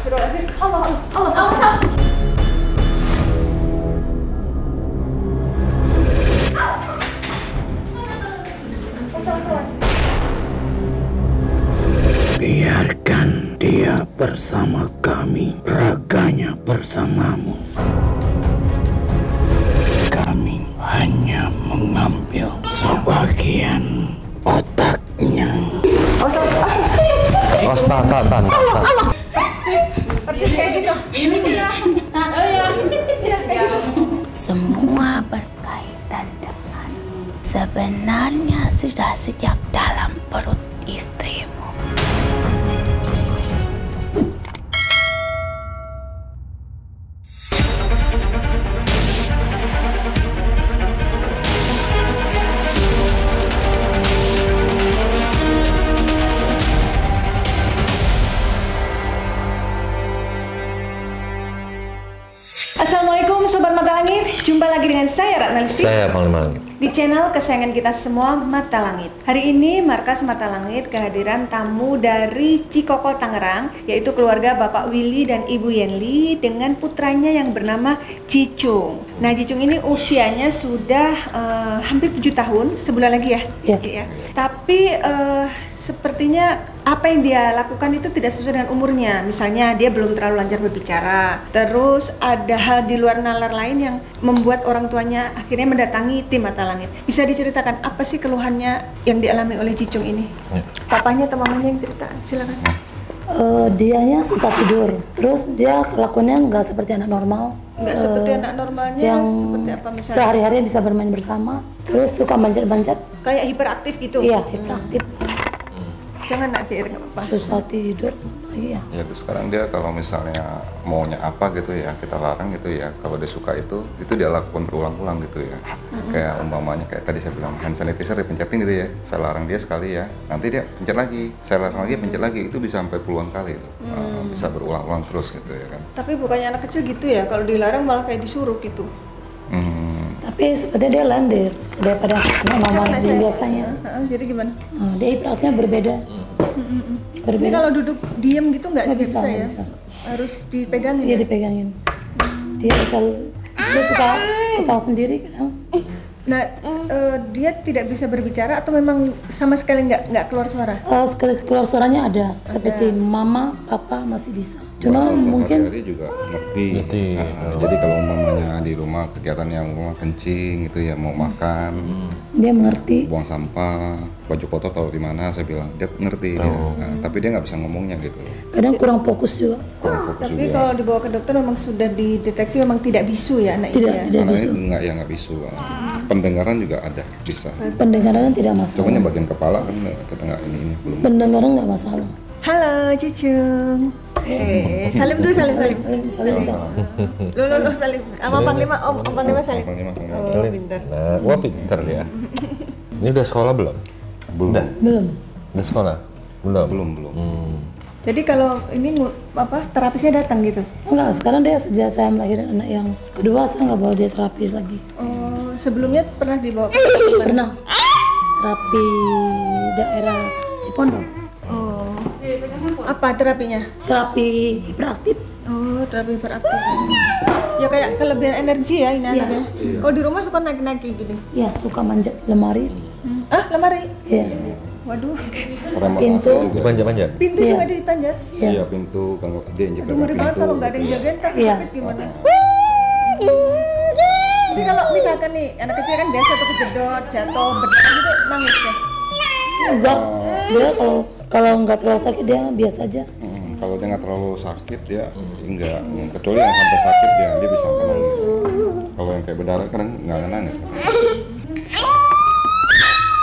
Astagfirullahaladzim. Allah. Biarkan dia bersama kami, raganya bersamamu. Kami hanya mengambil sebagian otaknya. Tahan. Persis kayak gitu. Ini dia. Semua berkaitan dengan sebenarnya sudah sejak dalam perut istrimu. Assalamualaikum Sobat Mata Langit. Jumpa lagi dengan saya Ratna Listi. Saya Panglima Langit. Di channel kesayangan kita semua, Mata Langit. Hari ini Markas Mata Langit kehadiran tamu dari Cikokol Tangerang, yaitu keluarga Bapak Willy dan Ibu Yenli dengan putranya yang bernama Cicung. Nah, Cicung ini usianya sudah hampir 7 tahun, sebulan lagi ya? Iya. Ya. Tapi sepertinya apa yang dia lakukan itu tidak sesuai dengan umurnya. Misalnya dia belum terlalu lancar berbicara. Terus ada hal di luar nalar lain yang membuat orang tuanya akhirnya mendatangi tim Mata Langit. Bisa diceritakan apa sih keluhannya yang dialami oleh Cicung ini? Papanya atau mamanya yang cerita? Silakan. Dianya susah tidur. Terus dia kelakuannya nggak seperti anak normal. Nggak seperti anak normalnya, yang seperti apa misalnya? sehari-hari bisa bermain bersama. Terus suka manjat-manjat. Kayak hiperaktif gitu? Iya, hiperaktif. Jangan nak Fir, nggak apa-apa. Susah tidur. Iya. Ya terus sekarang dia kalau misalnya maunya apa gitu ya, kita larang gitu ya. Kalau dia suka itu dia lakukan berulang-ulang gitu ya. Kayak umpamanya kayak tadi saya bilang hand sanitizer dipencetin gitu ya. Saya larang dia sekali ya, nanti dia pencet lagi. Saya larang lagi, pencet lagi. Itu bisa sampai puluhan kali itu. Bisa berulang-ulang terus gitu ya kan. Tapi bukannya anak kecil gitu ya, kalau dilarang malah kayak disuruh gitu. Tapi sepertinya dia landai daripada normal yang biasanya. Jadi gimana? Dia hiperaktifnya berbeda. Ini kalau duduk diem gitu nggak bisa, nggak ya? bisa. Harus dipegangin Dia ya? dipegangin. Dia suka ketawa sendiri kadang. Nah, dia tidak bisa berbicara atau memang sama sekali nggak keluar suara? Sekali keluar suaranya ada. Seperti mama, papa masih bisa. Cuma Bahasa mungkin sehari-hari juga ngerti. Jadi kalau umpamanya di rumah kegiatan yang kencing gitu ya, mau makan, dia mengerti. buang sampah, baju kotor taruh di mana, saya bilang dia ngerti dia. Nah, tapi dia nggak bisa ngomongnya gitu. Kadang kurang fokus juga. Kurang fokus Tapi juga. kalau dibawa ke dokter memang sudah dideteksi memang tidak bisu ya anak itu ya? Tidak Karena bisa. ini nggak bisu. Pendengaran juga ada, bisa. Pendengaran tidak masalah. Cuman yang bagian kepala kan kita nggak ini belum. Pendengaran nggak masalah. Halo Cicung. Salim dulu, salim. Saling bisa. Lo salim. Sama Panglima, Om Panglima salim. Panglima. Oh, pintar. Nah, wah pinter dia. Ini udah sekolah belum? Belum. Udah sekolah? Belum. Belum. Jadi kalau ini terapisnya datang gitu? Enggak, sekarang dia sejak saya melahirkan anak yang kedua saya nggak bawa dia terapi lagi. Oh, sebelumnya pernah dibawa ke terapi mana? Pernah terapi daerah Cipondo. Oh, apa terapinya? Terapi hiperaktif. Oh, terapi hiperaktif. Ya kayak kelebihan energi ya ini anaknya. Kalau di rumah suka naik-naik gini? Ya suka manjat lemari. Lemari? Iya. Waduh, Remote Pintu. AC juga. Manja-manja. pintu Iya. juga dipanjat? Iya pintu kalau dia injek Aduh, ngeri banget pintu. kalau nggak ada yang jagain, ntar Iya. sakit gimana? Jadi kalau misalkan nih, anak kecil kan biasa tuh kejedot, jatuh, berdarah gitu, nangis ya? Enggak. Dia kalau nggak terlalu sakit dia biasa aja. Kalau dia nggak terlalu sakit dia enggak. Kecuali yang sampai sakit dia bisa sampai nangis. Kalau yang kayak berdarah kadang nggak nangis.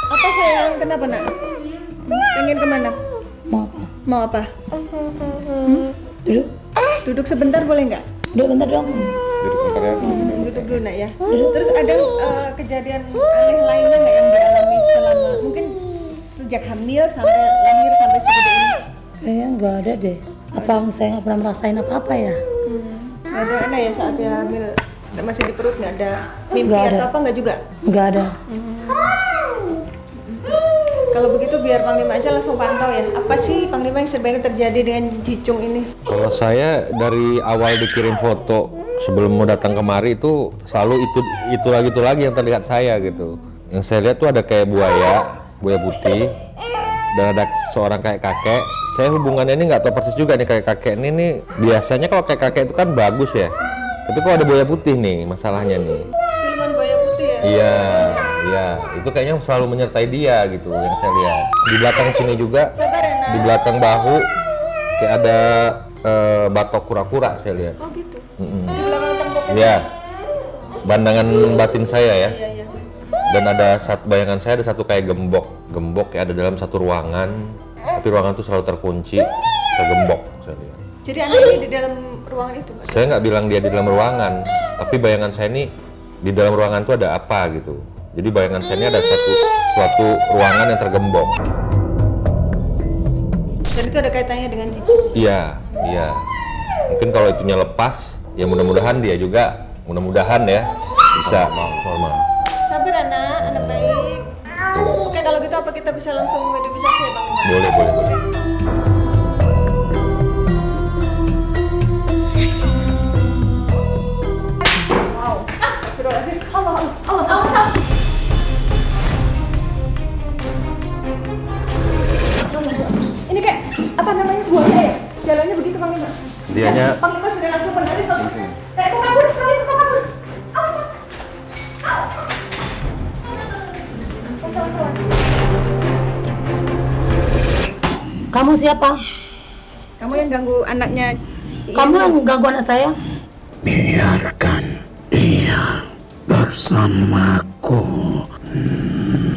Apa sayang? Kenapa nak? Pengen kemana? Mau apa? Mau apa? Duduk. Duduk sebentar boleh nggak? Duduk bentar dong. Jadi bentar ya. Duduk dulu nak ya. Terus ada kejadian aneh lainnya nggak yang dialami selama mungkin sejak hamil sampai lahir sampai segede ini? Kayaknya nggak ada deh. Apa saya nggak pernah merasain apa-apa ya? Nggak ada aneh ya saat dia hamil masih di perut, nggak ada mimpi Nggak ada. atau apa nggak juga? Nggak ada. Kalau begitu biar Panglima aja langsung pantau ya. Apa sih Panglima yang sebenarnya terjadi dengan Jicung ini? Kalau saya dari awal dikirim foto sebelum mau datang kemari itu selalu itu lagi yang terlihat saya gitu. Yang saya lihat tuh ada kayak buaya putih, dan ada seorang kayak kakek. Saya hubungannya ini nggak tahu persis juga nih kayak kakek ini nih. Biasanya kalau kayak kakek itu kan bagus ya. Tapi kok ada buaya putih nih masalahnya nih. Siluman buaya putih ya? Iya. Itu kayaknya selalu menyertai dia gitu yang saya lihat. Di belakang sini juga, di belakang bahu kayak ada batok kura-kura saya lihat. Oh gitu. Di belakang temboknya? Iya. Bandangan batin saya ya. Iya. Dan ada bayangan saya ada satu kayak gembok kayak ada dalam satu ruangan, tapi ruangan itu selalu terkunci, tergembok saya lihat. Jadi anak ini di dalam ruangan itu? Saya nggak bilang dia di dalam ruangan, tapi bayangan saya ini di dalam ruangan itu ada apa gitu. Jadi bayangan saya ini ada suatu ruangan yang tergembok. Dan itu ada kaitannya dengan Jicung? Iya. Mungkin kalau itunya lepas, ya mudah-mudahan dia juga, ya bisa normal. Sabar anak baik. Oke, kalau gitu apa kita bisa langsung mediumisasi ya Bang? Boleh. Wow. Allah. Ini kayak apa namanya buaya ya? Jalannya begitu Panglima. Dianya Panglima sudah langsung berlari kayak mau kabur. Kamu siapa? Kamu yang ganggu anaknya. Kamu yang ganggu anak saya? Biarkan dia bersamaku.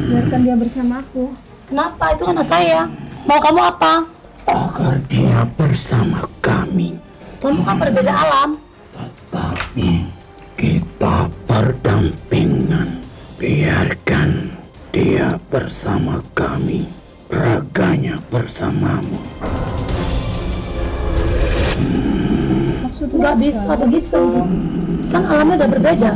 Biarkan dia bersamaku. Kenapa? Itu anak saya. Mau kamu apa? Agar dia bersama kami. Kamu kan berbeda alam. Tetapi kita berdampingan. Biarkan dia bersama kami. Raganya bersamamu. Nggak bisa begitu. Kan alamnya udah berbeda.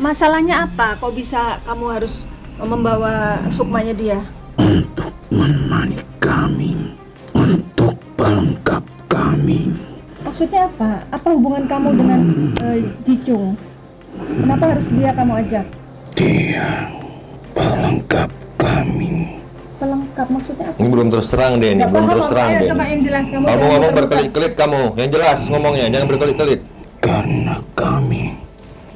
Masalahnya apa? Kok bisa kamu harus membawa sukmanya dia? Untuk menemani kami. Untuk pelengkap kami. Maksudnya apa? Apa hubungan kamu dengan Jicung? Kenapa harus dia kamu ajak? Dia pelengkap kami. Pelengkap maksudnya apa? ini belum terus terang deh, ini Nggak belum paham, terus terang ayo deh. coba yang jelas kamu. Kamu jangan ngomong muter-muter. berkelit-kelit kamu, yang jelas ngomongnya, jangan berkelit-kelit. Karena kami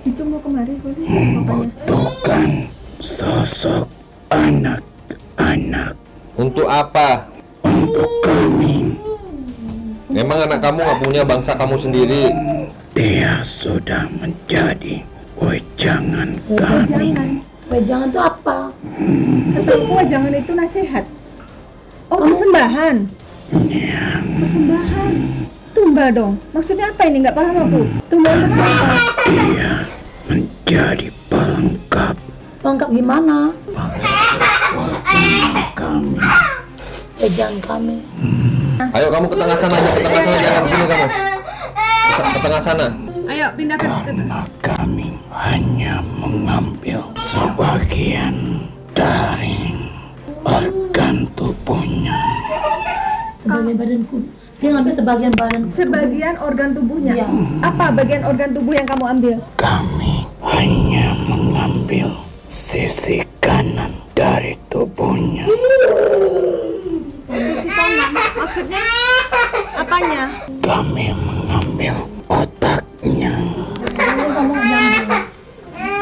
Jicung mau kemari, boleh makanya. membutuhkan sosok anak-anak. Untuk apa? Untuk kami. Memang anak kamu nggak punya bangsa kamu sendiri? Dia sudah menjadi wejangan kami. Wejangan itu apa? Setahu jangan itu nasihat. Oh, persembahan. Persembahan. Tumbal dong. Maksudnya apa ini? Nggak paham aku. Tumbal itu apa? Dia menjadi pelengkap Lengkap gimana? kami. Wejangan kami. Ayo kamu ke tengah sana, jangan di sini kamu. Ke tengah sana. Ayo pindah ke Karena kami hanya mengambil sebagian dari organ tubuhnya. Sebagian badanku. Dia ngambil sebagian badan. sebagian organ tubuhnya. Iya. Apa bagian organ tubuh yang kamu ambil? Kami hanya mengambil sisi kanan dari tubuhnya. Sisi kanan. Maksudnya apanya? Kami mengambil otaknya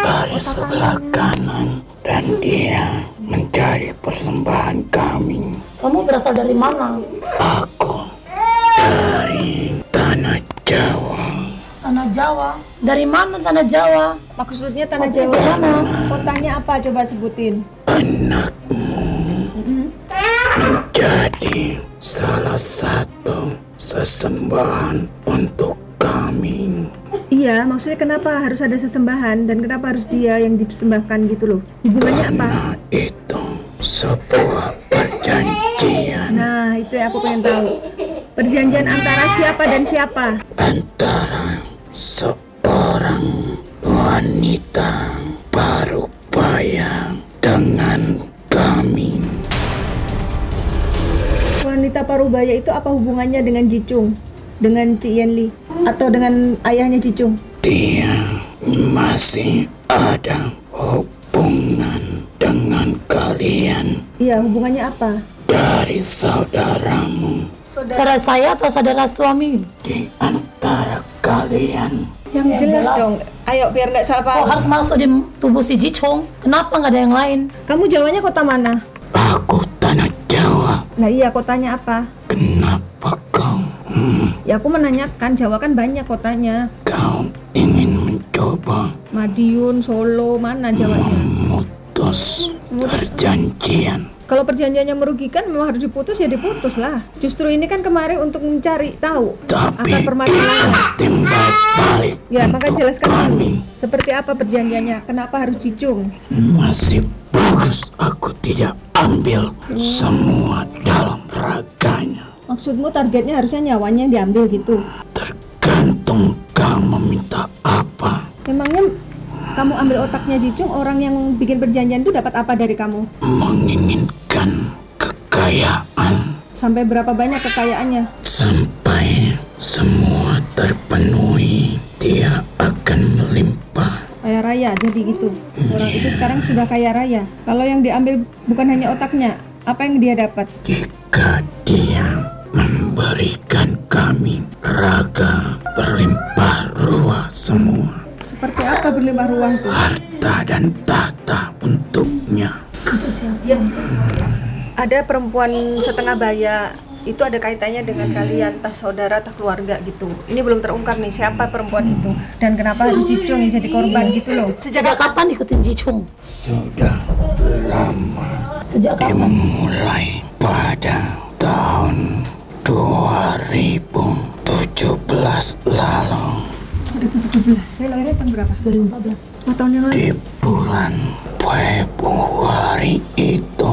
dari sebelah kanan dan dia menjadi persembahan kami. Kamu berasal dari mana? Aku dari tanah Jawa. Tanah Jawa. Dari mana tanah Jawa? Maksudnya tanah Maksudnya Jawa. mana? Kotanya apa? Coba sebutin. Anakmu menjadi salah satu sesembahan untuk kami. Iya, maksudnya kenapa harus ada sesembahan dan kenapa harus dia yang disembahkan gitu loh? Hubungannya apa? Karena itu sebuah perjanjian Nah, itu yang aku pengen tahu. Perjanjian antara siapa dan siapa? antara seorang wanita parubaya dengan kami. wanita Parubaya itu apa hubungannya dengan Jicung? Dengan Cik Yenli? Atau dengan ayahnya Jicung? Dia masih ada hubungan dengan kalian Iya, hubungannya apa? dari saudaramu. Saudara saya atau saudara suami? Di antara kalian Yang jelas jelas. dong. Ayo biar nggak salah Kok paham. harus masuk di tubuh si Jicung? Kenapa nggak ada yang lain? Kamu Jawanya kota mana? aku tanah Jawa. Lah iya, kotanya apa? Kenapa kau Ya aku menanyakan, Jawa kan banyak kotanya. kau ingin mencoba Madiun, Solo, mana Jawanya? memutus perjanjian? Kalau perjanjiannya merugikan memang harus diputus ya diputus lah. Justru ini kan kemarin untuk mencari tahu Tapi akar permasalahannya. timbal balik Ya, maka untuk jelaskan kami. dulu. Seperti apa perjanjiannya? Kenapa harus Jicung? Masih bagus aku tidak ambil semua dalam raganya. Maksudmu targetnya harusnya nyawanya yang diambil gitu? Tergantung kau meminta apa. Memangnya kamu ambil otaknya Jicung, orang yang bikin perjanjian itu dapat apa dari kamu? Menginginkan kekayaan Sampai berapa banyak kekayaannya? sampai semua terpenuhi, dia akan melimpah. Kaya raya, jadi gitu. Orang itu sekarang sudah kaya raya. Kalau yang diambil bukan hanya otaknya, apa yang dia dapat? Jika dia memberikan kami raga berlimpah ruah semua, Seperti apa berlimpah ruah itu? harta dan tahta untuknya. Ada perempuan setengah baya, itu ada kaitannya dengan kalian, entah saudara atau keluarga gitu. Ini belum terungkap nih siapa perempuan itu dan kenapa harus Jicung yang jadi korban gitu loh. Sejak kapan ikutin Jicung? Sudah lama, Sejak kapan? dimulai pada tahun 2017 lalu. 2017, saya lahirnya tahun berapa? 2014. 4 tahun yang lalu. Di bulan Februari itu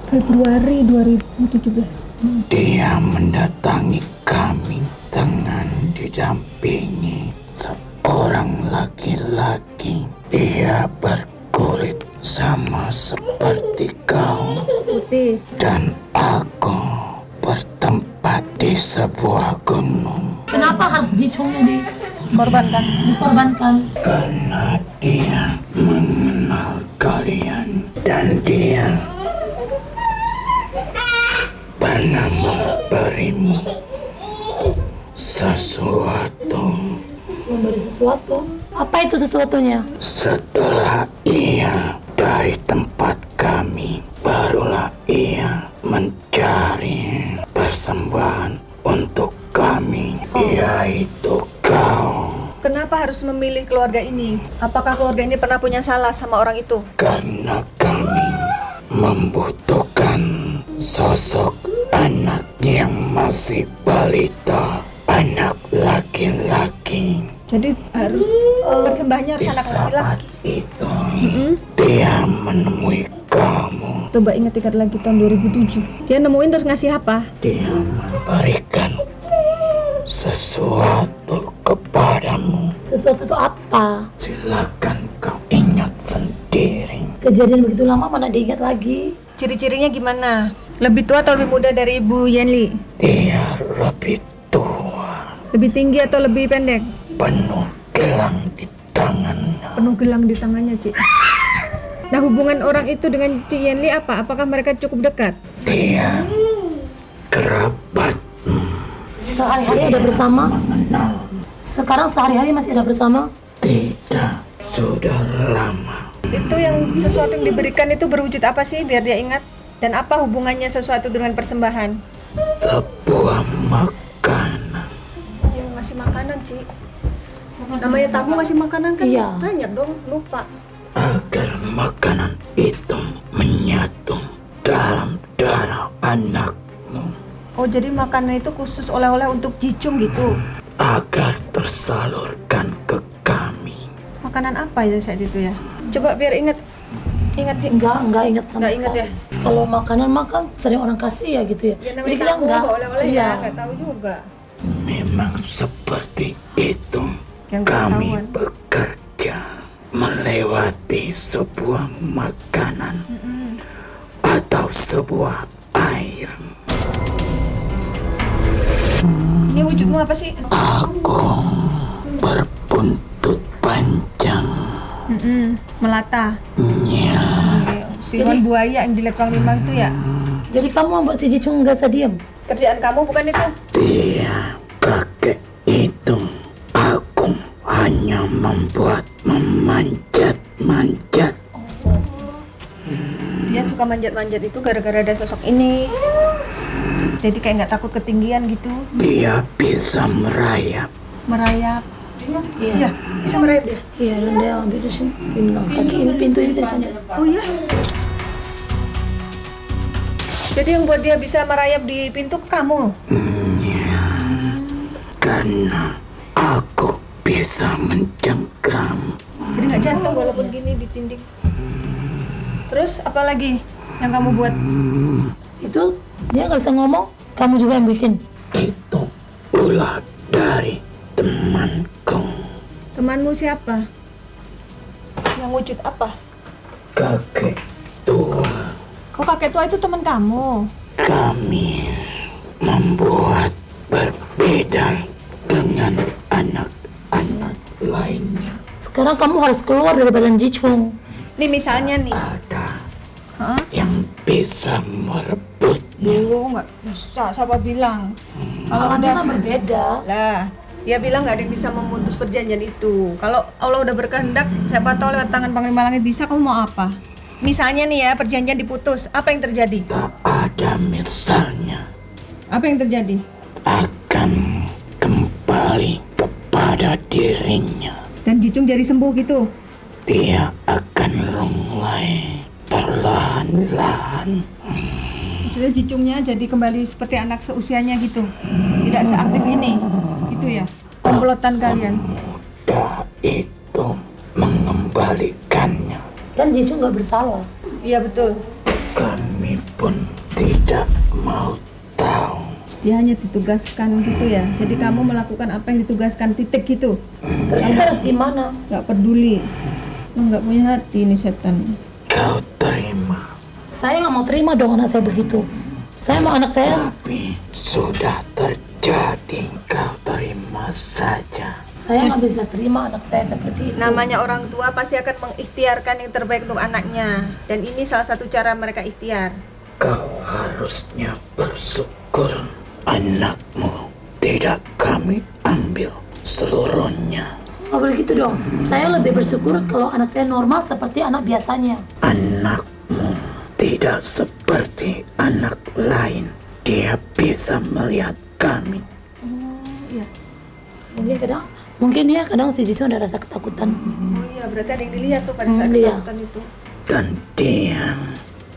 Februari 2017. dia mendatangi kami dengan didampingi seorang laki-laki. Dia berkulit sama seperti kau Putih. dan aku bertempat di sebuah gunung Kenapa harus Jicungnya Korbankan. dikorbankan? karena dia mengenal kalian dan dia pernah memberimu sesuatu. Memberi sesuatu? Apa itu sesuatunya? Setelah ia dari tempat kami, barulah ia mencari persembahan untuk kami, yaitu kau. Kenapa harus memilih keluarga ini? Apakah keluarga ini pernah punya salah sama orang itu? Karena kami membutuhkan sosok anak yang masih balita, anak laki-laki. Jadi harus persembahannya harus Di anak saat laki-laki. itu dia menemui kamu. Coba ingat-ingat lagi tahun 2007. Dia nemuin terus ngasih apa? Dia memberikan sesuatu kepadamu. Sesuatu itu apa? Silakan kau ingat sendiri. Kejadian begitu lama mana diingat lagi? Ciri-cirinya gimana? Lebih tua atau lebih muda dari Ibu Yenli? Dia lebih tua, Lebih tinggi atau lebih pendek? penuh gelang di tangannya. Penuh gelang di tangannya, Cik. Nah, hubungan orang itu dengan Cik Yenli apa? Apakah mereka cukup dekat? Dia kerabat Sehari-hari ada bersama? mengenal. Sekarang sehari-hari masih ada bersama? Tidak, sudah lama. Itu yang sesuatu yang diberikan itu berwujud apa sih biar dia ingat? Dan apa hubungannya sesuatu dengan persembahan? Sebuah makanan. Oh, ngasih makanan, Cik. Namanya tamu ngasih makanan kan Iya. banyak dong, lupa. Agar makanan itu menyatu dalam darah anakmu, Oh, jadi makanan itu khusus oleh-oleh untuk Jicung gitu. agar tersalurkan ke kami. Makanan apa ya saat itu ya? Coba biar ingat. Ingat, Cik. Enggak ingat sama Nggak ingat sekali. ya? Kalau makanan makan sering orang kasih ya gitu ya. Ya Jadi namanya kita tamu, enggak. oleh-oleh Iya. ya, nggak tahu juga. Memang seperti itu. Yang nggak Kami ketahuan. bekerja melewati sebuah makanan atau sebuah air. Ini wujudmu apa sih? Aku berbuntut panjang. Melata. Ya, Siluman buaya yang dilihat Panglima itu ya? Jadi kamu membuat si Jicung nggak bisa diam? Kerjaan kamu bukan itu? dia kakek itu. Aku hanya membuat memanjat-manjat. Dia suka manjat-manjat itu gara-gara ada sosok ini. Jadi kayak nggak takut ketinggian gitu. Dia bisa merayap. Merayap. Iya, bisa merayap dia. Iya, dan dia ambil di sini, kaki ini, pintu ini bisa dipanjat. Oh iya. Jadi yang buat dia bisa merayap di pintu kamu? Karena aku bisa mencengkram. Jadi nggak jatuh walaupun gini ditinding. Terus apa lagi yang kamu buat? Itu dia nggak bisa ngomong, kamu juga yang bikin. Itu ulah dari temanku. Temanmu siapa? Yang wujud apa? Kakek tua. Oh, kakek tua itu teman kamu. Kami membuat berbeda dengan anak-anak lainnya. Sekarang kamu harus keluar dari badan Jicung. Nih misalnya nih. Ada yang bisa merebutnya. Nggak bisa, siapa bilang? Kalau Dia udah kan berbeda. lah, dia bilang nggak ada yang bisa memutus perjanjian itu. Kalau Allah udah berkehendak, siapa tahu lewat tangan Panglima Langit bisa, kamu mau apa? Misalnya nih ya, perjanjian diputus, apa yang terjadi? Tak ada misalnya. Apa yang terjadi? Akan kembali kepada dirinya. Dan Jicung jadi sembuh gitu? Dia akan lunglai perlahan-lahan. Maksudnya Jicungnya jadi kembali seperti anak seusianya gitu? Tidak seaktif ini? Gitu ya? Komplotan kalian? Semudah itu mengembalikannya. Kan Jicung nggak bersalah. Iya betul. Kami pun tidak mau tahu. Dia hanya ditugaskan gitu ya? Jadi kamu melakukan apa yang ditugaskan, titik gitu? Terus kita harus gimana? Nggak peduli. Nggak punya hati ini setan. Kau terima. Saya nggak mau terima dong anak saya begitu. Saya mau anak saya. Tapi sudah terjadi, kau terima saja. Saya nggak bisa terima anak saya seperti itu. Namanya orang tua pasti akan mengikhtiarkan yang terbaik untuk anaknya. Dan ini salah satu cara mereka ikhtiar. Kau harusnya bersyukur anakmu tidak kami ambil seluruhnya. Nggak boleh gitu dong. Saya lebih bersyukur kalau anak saya normal seperti anak biasanya. Anakmu tidak seperti anak lain. Dia bisa melihat kami. Mungkin ya kadang si Jicung ada rasa ketakutan. Oh iya, berarti ada yang dilihat tuh pada saat Iya. ketakutan itu. Dan dia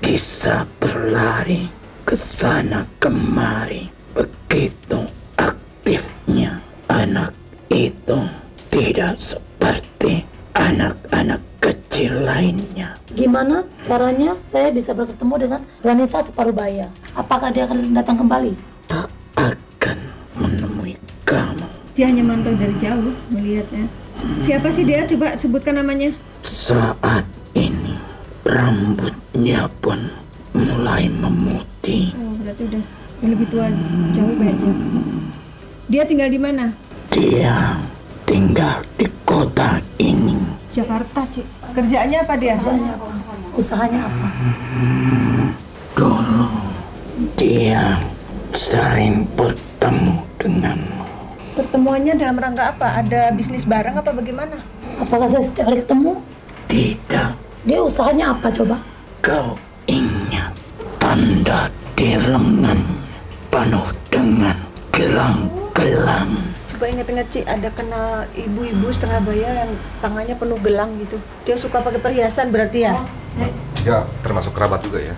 bisa berlari ke sana kemari. Begitu aktifnya anak itu, tidak seperti anak-anak kecil lainnya. Gimana caranya saya bisa bertemu dengan wanita separuh baya? Apakah dia akan datang kembali? Tak akan menemui kamu. Dia hanya mantau dari jauh melihatnya. Siapa sih dia? Coba sebutkan namanya. Saat ini rambutnya pun mulai memutih. Oh, berarti udah lebih tua jauh kayaknya. Dia tinggal di mana? Dia tinggal di kota ini. Jakarta, Cik. Kerjaannya apa dia? Kerjanya apa? Usahanya apa? Dulu dia sering bertemu denganmu. Pertemuannya dalam rangka apa? Ada bisnis bareng apa bagaimana? Apakah saya setiap hari ketemu? Tidak, Dia usahanya apa coba? kau ingat tanda di lengan penuh dengan gelang-gelang. Coba ingat-ingat, Cik, ada kenal ibu-ibu setengah baya yang tangannya penuh gelang gitu. Dia suka pakai perhiasan berarti ya? Ya, termasuk kerabat juga ya.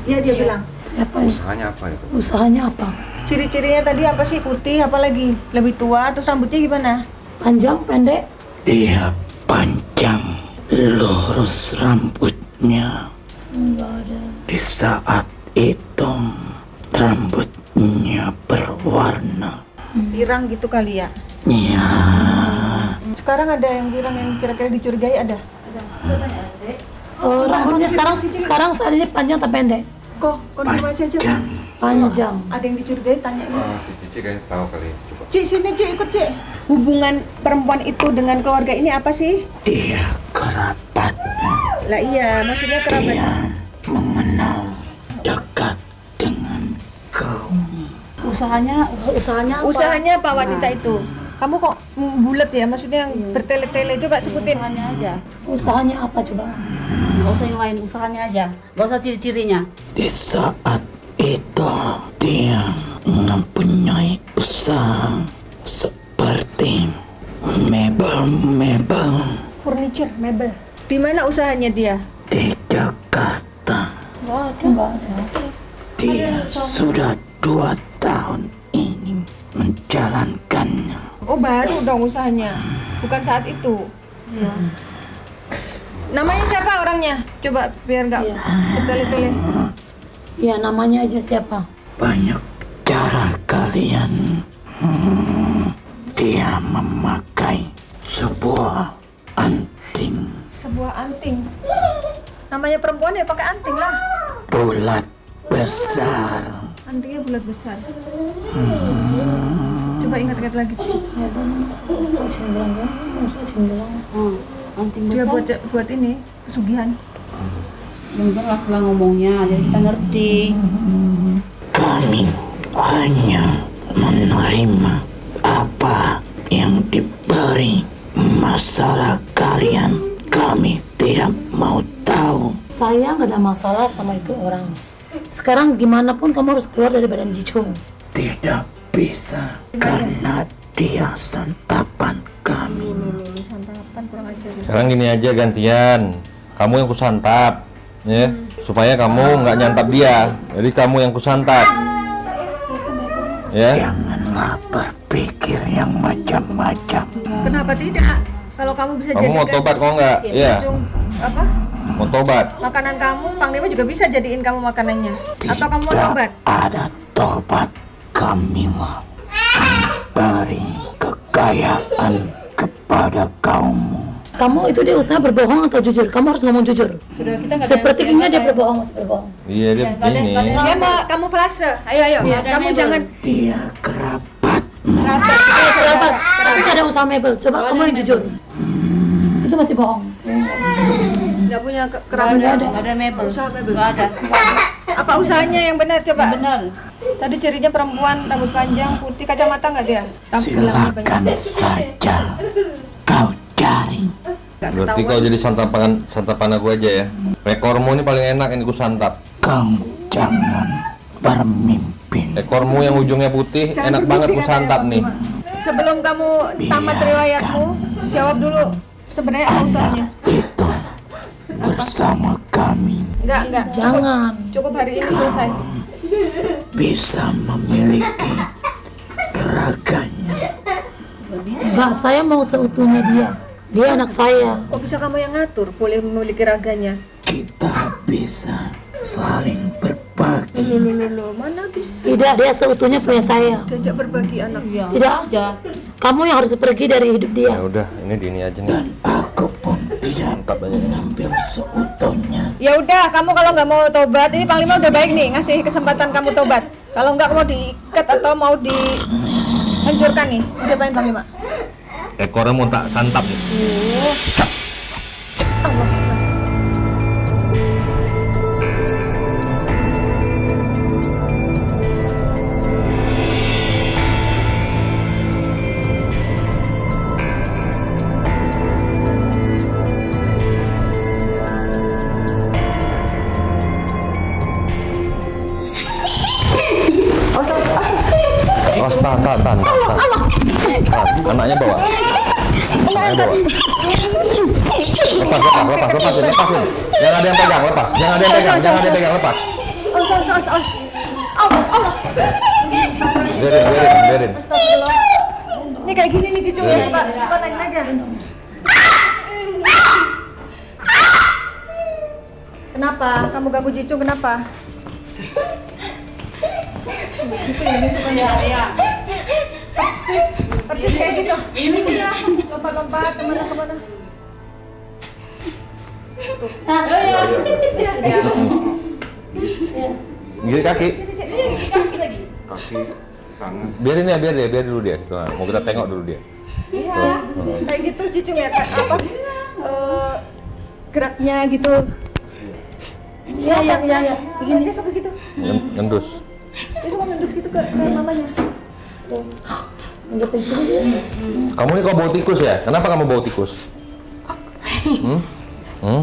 Iya, dia bilang. Siapa ya? Usahanya apa itu? Usahanya apa? Ciri-cirinya tadi apa sih? Putih, apa lagi? Lebih tua, terus rambutnya gimana? Panjang, pendek? Dia panjang, lurus rambutnya. Enggak ada. Di saat itu rambutnya berwarna. Pirang gitu kali ya? Ya, Sekarang ada yang pirang yang kira-kira dicurigai ada? Rambutnya sekarang saat ini panjang atau pendek? Kok konfirmasi aja? panjang. Panjang. Ada yang dicurigai, tanya ini. Si Cici kayaknya tahu kali. Coba. Cik, sini Cik, ikut Cik. Hubungan perempuan itu dengan keluarga ini apa sih? Dia kerabat. Lah iya, maksudnya kerabat. Dia mengenal dekat dengan kau. Usahanya apa? Usahanya apa wanita itu? Kamu kok bulat ya? Maksudnya yang bertele-tele. Coba sebutin. Usahanya aja. Usahanya apa coba? Nggak usah yang lain, usahanya aja. Nggak usah ciri-cirinya. Di saat itu dia mempunyai usaha seperti mebel-mebel Furniture, mebel. Di mana usahanya dia? di Jakarta. Enggak ada. Dia sudah 2 tahun ini menjalankannya. Oh, baru dong usahanya. Bukan saat itu. Iya. Namanya siapa orangnya? Coba biar nggak bertele-tele. Iya, namanya aja siapa? Banyak cara kalian. Dia memakai sebuah anting Sebuah anting. Namanya perempuan ya pakai anting lah. bulat besar. Antingnya bulat besar. Coba ingat-ingat lagi. Cik. Anting Dia besar. buat ini pesugihan. Yang jelas lah ngomongnya, jadi kita ngerti. Kami hanya menerima apa yang diberi. Masalah kalian kami tidak mau tahu. Saya nggak ada masalah sama itu orang. Sekarang gimana pun kamu harus keluar dari badan Jico. Tidak bisa karena dia santapan kami. Santapan kurang ajar. Sekarang gini aja gantian. Kamu yang kusantap, ya. Supaya kamu nggak nyantap dia. Jadi kamu yang kusantap. Ya. Janganlah berpikir yang macam-macam. Kenapa tidak? Kalau kamu bisa Kamu mau jadikan tobat kok nggak? Iya. ujung apa? Mau tobat. Makanan kamu, Panglima juga bisa jadiin kamu makanannya. Atau kamu mau tobat? Ada tobat. Kami mau beri kekayaan kepada kaummu. Kamu itu dia usaha berbohong atau jujur? Kamu harus ngomong jujur. Sudah kita nggak ada Sepertinya dia kayak- berbohong, masih berbohong. Iya dia nggak ada- ini. nggak ada- Dia mau kamu flase. Ayo. Iya, ada Kamu mebel. jangan Dia kerabatmu. Kerabat, tapi nggak ada usaha mebel. Coba kamu yang jujur. Itu masih bohong. nggak punya Nggak kerabat. ada, nggak ada mebel. Usaha mebel. Nggak ada. Apa usahanya yang benar coba? Benar. Tadi cirinya perempuan, rambut panjang, putih, kacamata nggak dia? Silakan saja kau cari. Berarti kau jadi santapan aku aja ya. Ekormu ini paling enak ini kusantap. Kau jangan bermimpi. Ekormu yang ujungnya putih enak banget kusantap nih. Sebelum kamu tamat riwayatmu, jawab dulu sebenarnya apa usahanya? Itu bersama kami Enggak. Jangan. Cukup hari ini selesai. bisa memiliki raganya. Enggak, saya mau seutuhnya dia. Dia anak saya. Kok bisa kamu yang ngatur? Boleh memiliki raganya? Kita bisa saling berbagi. Loh, mana bisa Tidak, dia seutuhnya punya saya. diajak berbagi anak? Iya. Tidak. Aja. Kamu yang harus pergi dari hidup dia. Ya udah, ini di ini aja nih. Dan aku pun tidak Mantap aja. mengambil seutuhnya. Ya udah, kamu kalau nggak mau tobat, ini Panglima udah baik nih ngasih kesempatan kamu tobat. Kalau nggak mau diikat atau mau dihancurkan nih, udah paling Panglima. Ekornya mau tak santap nih. Awas, tahan. Anaknya bawa. Anaknya bawa. Lepasin. Jangan ada yang pegang, lepas. Jangan ada yang pegang, lepas. Biarin. Astagfirullah. Ini kayak gini nih cucu ya, suka naik-naik ya. Kenapa? Kamu ganggu Cicu kenapa? Persis kayak gitu. Lompat-lompat kemana-kemana. Gigit kaki. Kaki lagi. Kaki, tangan. Biarin ya, biar dulu dia. Tuh, mau kita tengok dulu dia. Iya. Kayak gitu Cicung ya, apa? Geraknya gitu. Iya. Begini dia suka gitu. Ngendus. Dia suka ngendus gitu ke mamanya. Nggak pencuri dia. Kamu ini kok bau tikus ya? Kenapa kamu bau tikus?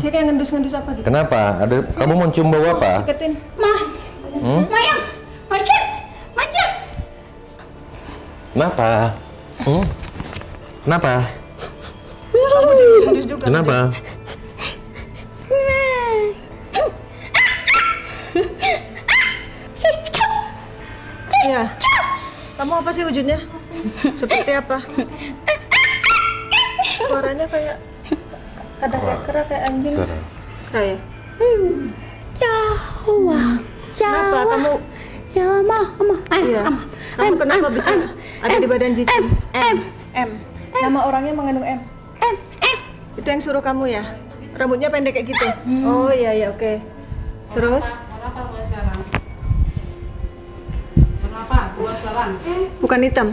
Dia kayak ngendus-ngendus apa gitu. Kenapa? Kamu mau cium bau apa? Deketin. Mayang, macet. Kenapa? Kenapa? Kamu digendus juga. Kenapa? Iya. Kamu apa sih wujudnya? Seperti apa? Suaranya kayak ada kayak kera kayak anjing. Kera ya? Kenapa kamu? Ya, mah. Iya. Kamu kenapa bisa ada di badan Jicung? M. Nama orangnya mengandung M. Itu yang suruh kamu ya? Rambutnya pendek kayak gitu? Oh iya, oke. Terus? Warna apa buat sekarang? Warna apa buat sekarang? Bukan hitam?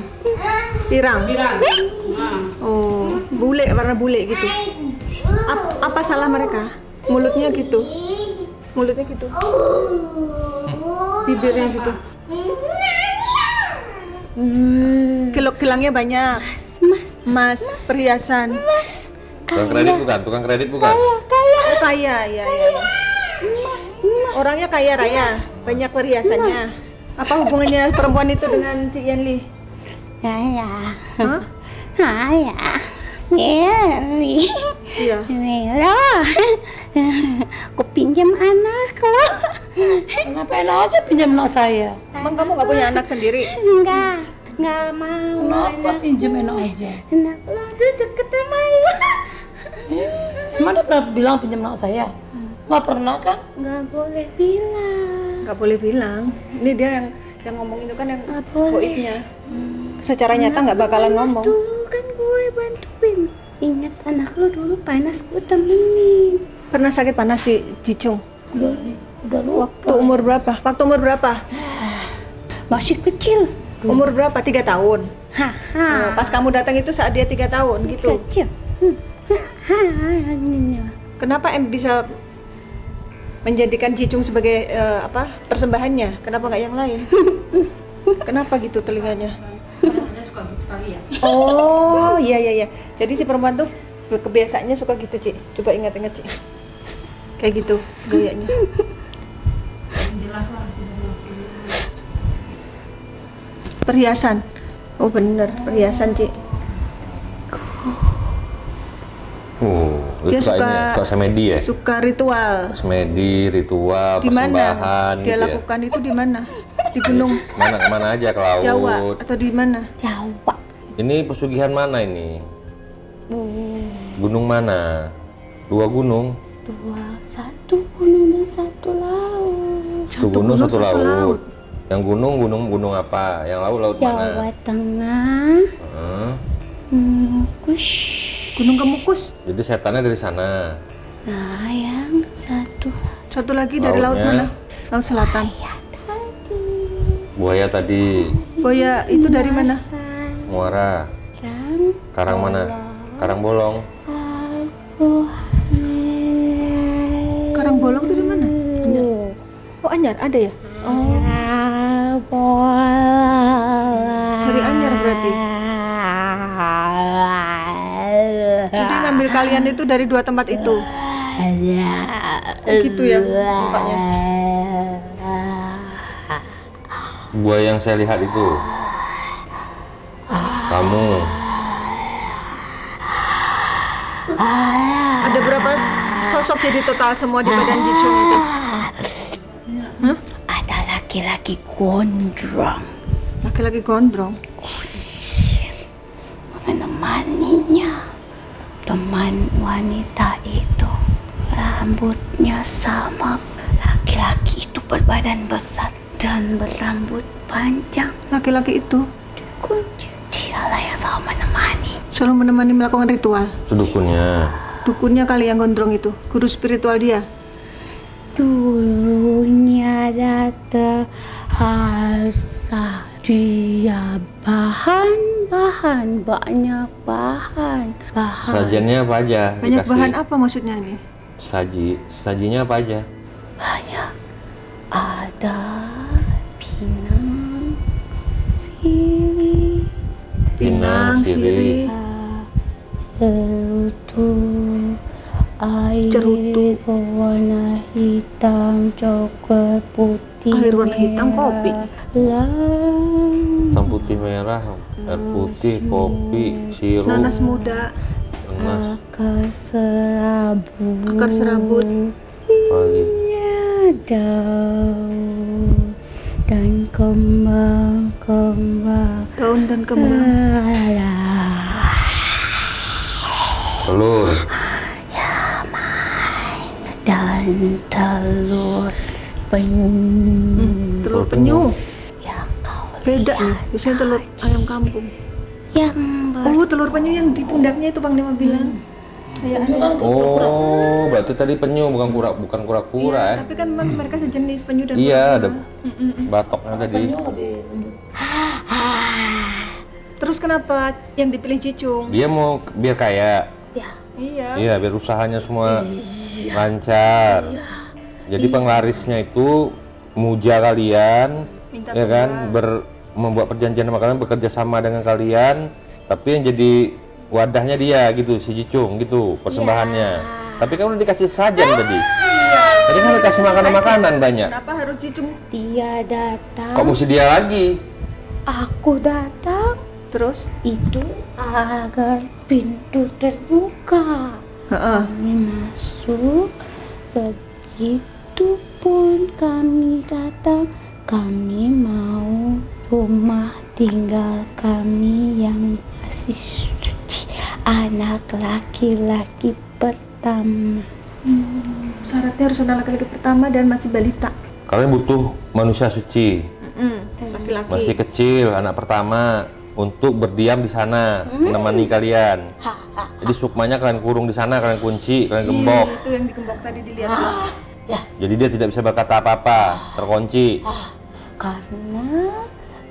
Pirang? Pirang. Nah. Oh, warna bule gitu. Apa salah mereka? Mulutnya gitu? Bibirnya gitu? Kilok-kilangnya banyak? Mas, perhiasan? Tukang kredit bukan? Oh kaya, ya. Orangnya kaya raya, banyak perhiasannya. Apa hubungannya perempuan itu dengan Cik Yanli? Ya. Hah? Iya. Aku pinjam anak lo. Ngapain aja pinjam anak saya? Emang kamu gak punya anak sendiri? Enggak mau. Kenapa pinjam enak aja? Anak lo udah deket sama lo. Emang dia pernah bilang pinjam anak saya? Nggak pernah kan? Nggak boleh bilang. Gak boleh bilang. Ini dia yang ngomong itu kan yang Nggak boleh. goibnya. Secara nyata nggak bakalan ngomong. Dulu kan gue bantuin. Ingat anak lo dulu panas gue temenin. Pernah sakit panas si Jicung? Udah lupa. Waktu umur berapa? Masih kecil. Umur berapa? 3 tahun. Haha. Oh, pas kamu datang itu saat dia 3 tahun gitu. Kecil. Kenapa M bisa menjadikan Jicung sebagai persembahannya? Kenapa nggak yang lain? Kenapa gitu telinganya? Dia suka gitu kali ya. Oh, iya. Jadi si perempuan tuh kebiasaannya suka gitu, Cik. Coba ingat-ingat, Cik. Kayak gitu gayanya. Jelas lah. Perhiasan. Oh, bener, perhiasan, Cik. Dia suka ini ya, suka semedi ya? Suka ritual. Semedi, ritual, Di mana persembahan dia gitu lakukan itu di mana? Di gunung ya? Mana aja ke laut? Jawa atau di mana? Jawa. Ini pesugihan mana ini? Gunung mana? 2 gunung? 1 gunung dan 1 laut. Satu gunung, satu laut. Yang gunung apa? Yang laut Jawa mana? Tengah. Kush. Gunung Kemukus. Jadi setannya dari sana. Nah, yang satu Satu lagi dari laut Lautnya? mana? Laut Selatan. Buaya tadi. Buaya itu dari mana? Muara. Karang mana? Karang bolong. Karang Bolong itu di mana? Oh, Anyar ada ya? Oh, dari Anyar berarti. Jadi ngambil kalian itu dari 2 tempat itu. Oh, gitu ya mukanya. Buaya yang saya lihat itu. Kamu. Ada berapa sosok jadi total semua di badan Jicung itu? ada laki-laki gondrong Laki-laki gondrong. menemaninya. Teman wanita itu rambutnya sama laki-laki itu, berbadan besar dan berambut panjang. Laki-laki itu Kunci dialah yang selalu menemani. selalu menemani melakukan ritual. Itu dukunnya. Dukunnya kali yang gondrong itu, guru spiritual dia. dulunya data harsa dia bahan banyak bahan. Sajiannya apa aja? Banyak dikasih? bahan apa maksudnya nih? Sajinya apa aja? Banyak. Ada pinang, sirih, Pinang, sirih, cerutu, air Cerutu. warna hitam, coklat putih, Air warna hitam, kopi. Hitam putih merah, air putih, kopi, sirup, nanas muda, nanas, akar serabut, apa lagi? daun dan kembang-kembang. daun dan kembang. Telur, Dan telur penyu. Telur penyu. Yang kau Beda nih, biasanya telur ayam kampung. yang Oh, telur penyu yang di pundaknya itu Bang Dema bilang. oh berarti tadi penyu bukan kura-kura Iya, tapi kan memang mereka sejenis penyu dan Iya, kura-kura. ada batoknya tadi. Penyu lebih lembut. Terus kenapa yang dipilih Cicung? Dia mau biar kaya. Iya. Iya, biar usahanya semua lancar. Jadi penglarisnya itu muja kalian, Minta ya kan, membuat perjanjian sama kalian, bekerja sama dengan kalian, tapi yang jadi wadahnya dia gitu, si Cicung gitu, persembahannya. Tapi kan udah dikasih sajian tadi. Tadi kan dikasih makanan banyak. Kenapa harus Cicung? dia datang, Kok mesti dia lagi? aku datang. Terus? Itu agar pintu terbuka. Heeh. Kami masuk, begitupun kami datang. Kami mau rumah tinggal kami yang masih suci, anak laki-laki pertama. Syaratnya harus anak laki-laki pertama dan masih balita. Kalian butuh manusia suci, Laki-laki. masih kecil, anak pertama, untuk berdiam di sana, menemani kalian. Jadi sukmanya kalian kurung di sana, kalian kunci, kalian gembok. Iya, itu yang digembok tadi dilihat. Jadi dia tidak bisa berkata apa-apa, terkunci. Karena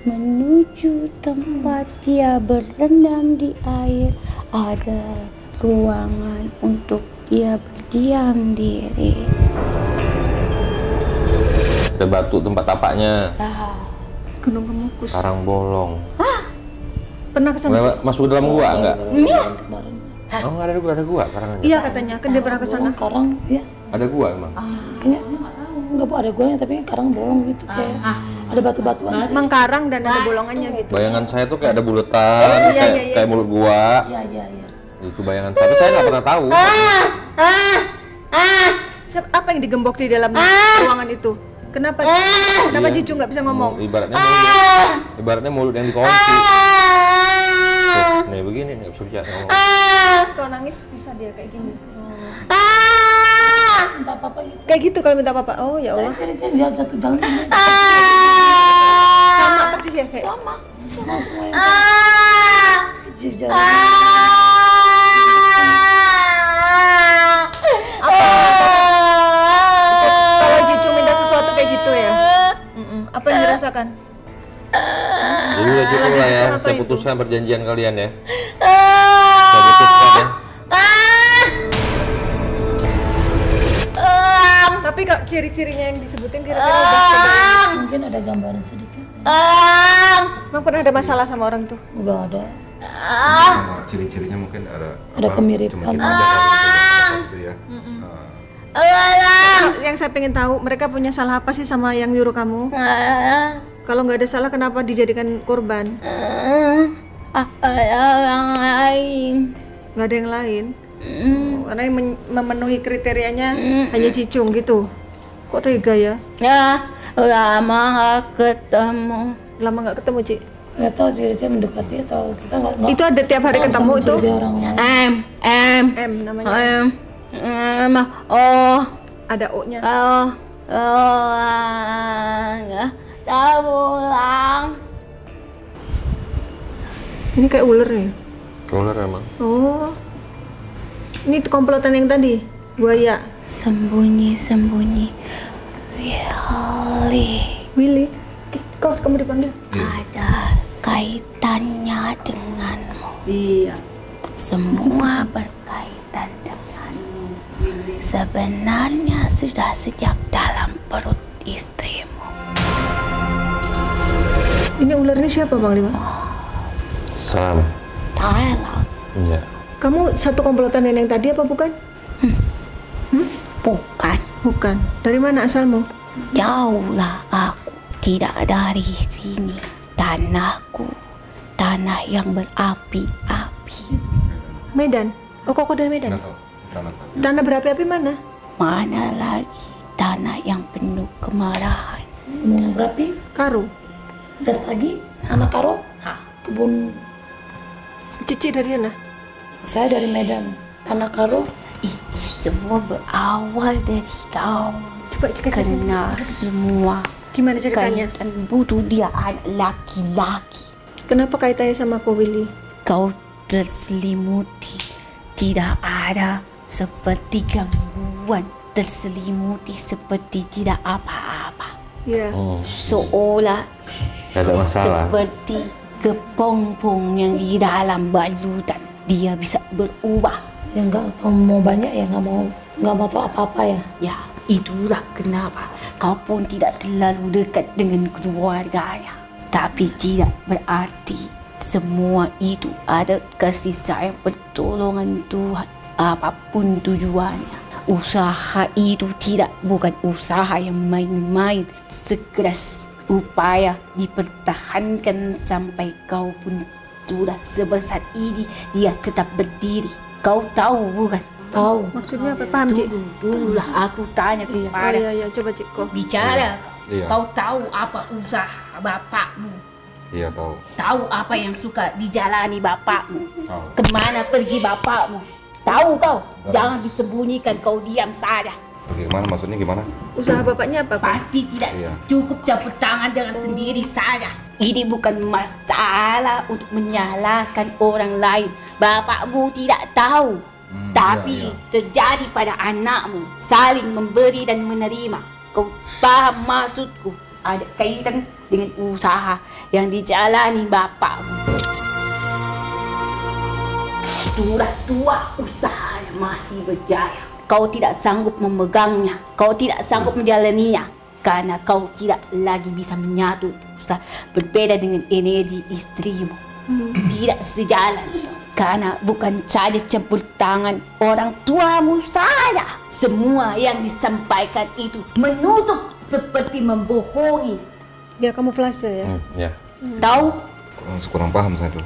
menuju tempat dia berendam di air ada ruangan untuk dia berdiam diri. Ada batu tempat tapaknya, Gunung Kemukus. karang bolong. Pernah kesana? Masuk ke dalam gua enggak? Kemarin. Oh, nggak ada gua karangannya. Iya katanya, kan dia pernah kesana. Karang, ya. Ada gua emang. Kayaknya enggak Bu, ada guanya tapi karang bolong gitu kayak ada batu-batuan. Emang karang dan ada bolongannya gitu. Bayangan saya tuh kayak ada buletan, kayak mulut gua. Iya. Itu bayangan saya, tapi saya nggak pernah tahu. Apa yang digembok di dalam ruangan itu? Kenapa Cicung nggak bisa ngomong? Ibaratnya mulut yang dikunci. Tuh, nih begini nih, bisa ngomong. Kalau nangis bisa dia kayak gini. Minta apa-apa gitu. Kayak gitu kalau minta apa-apa. Oh ya Allah. Ciri-ciri dia jatuh dalam ini. Sama persis ya kayak. Sama semuanya. Kecil jauh. Kalau Cicung minta sesuatu kayak gitu ya. Apa yang dirasakan? Jadi udah cukup lah ya, Apa saya itu? putuskan perjanjian kalian ya. Saya putuskan ya. Tapi kalau ciri-cirinya yang disebutin kira-kira udah kebayang. Mungkin ada gambaran sedikit. Emang pernah ada masalah sama orang tuh? Enggak ada. Ciri-cirinya mungkin ada kemiripan. gitu ya. Yang saya pengen tahu, mereka punya salah apa sih sama yang nyuruh kamu? Kalau nggak ada salah, kenapa dijadikan korban? Yang lain. Nggak ada yang lain? Karena yang memenuhi kriterianya hanya Cicung gitu. Kok tega ya? Ya, lama gak ketemu. Lama nggak ketemu, Ci? Nggak tahu ciri-ciri mendekati atau kita nggak. Itu ada tiap hari ketemu itu? Mencurigai orang lain. M namanya. Ada O-nya. Tak pulang. Ini kayak ular ya? Ular emang. Oh. Ini komplotan yang tadi? Buaya. Sembunyi-sembunyi. Willy, kamu dipanggil. Ada kaitannya denganmu. Iya. Semua berkaitan denganmu. Sebenarnya sudah sejak dalam perut istrimu. Ini ular ini siapa Bang Lima? Salam. Salah. Iya. Kamu satu komplotan nenek tadi apa bukan? Bukan. Bukan. Dari mana asalmu? Jauhlah aku. Tidak dari sini. Tanahku. Tanah yang berapi-api. Medan. Oh, kok dari Medan? Nggak tahu. Tanah. Tanah berapi-api mana? Mana lagi tanah yang penuh kemarahan. Gunung berapi, Karo. terus lagi anak karo, kebun. Cici dari mana? Saya dari Medan. Tanah karo, Ini semua berawal dari kau. Coba cek Karena semua Gimana ceritanya? kaitan bunuh dia anak laki-laki. Kenapa kaitannya sama kau Willy? Kau terselimuti. Tidak ada seperti gangguan. Terselimuti seperti tidak apa-apa. Ya. Seolah Gak ada masalah. seperti kepompong yang di dalam balutan. Dia bisa berubah. ya nggak mau banyak ya, nggak mau tahu apa-apa ya. Ya, itulah kenapa kau pun tidak terlalu dekat dengan keluarganya. Tapi tidak berarti semua itu ada kasih sayang pertolongan Tuhan. Apapun tujuannya. Usaha itu bukan usaha yang main-main. Sekeras upaya dipertahankan sampai kau pun sudah sebesar ini, dia tetap berdiri. Kau tahu bukan? Tahu. Maksudnya apa? Paham, Cik? Dululah aku tanya Oh, kepada iya, coba Cik kok. bicara. Iya. Kau tahu apa usaha bapakmu? Iya tahu. Tahu apa yang suka dijalani bapakmu? Tahu. Kemana pergi bapakmu? Tahu kau? Jangan disembunyikan, kau diam saja. Bagaimana maksudnya gimana? Usaha bapaknya apa? Pak? Pasti tidak Iya. cukup campur tangan dengan sendiri saja. Ini bukan masalah untuk menyalahkan orang lain. Bapakmu tidak tahu. Tapi iya. terjadi pada anakmu. Saling memberi dan menerima. Kau paham maksudku? Ada kaitan dengan usaha yang dijalani bapakmu. Sudah tua usahanya masih berjaya. Kau tidak sanggup memegangnya. Kau tidak sanggup menjalaninya. Karena kau tidak lagi bisa menyatu usaha. Berbeda dengan energi istrimu. Tidak sejalan. Karena bukan saja campur tangan orang tuamu saja. Semua yang disampaikan itu menutup seperti membohongi. Dia kamuflase ya. Ya. Tahu? Kurang paham saya tuh.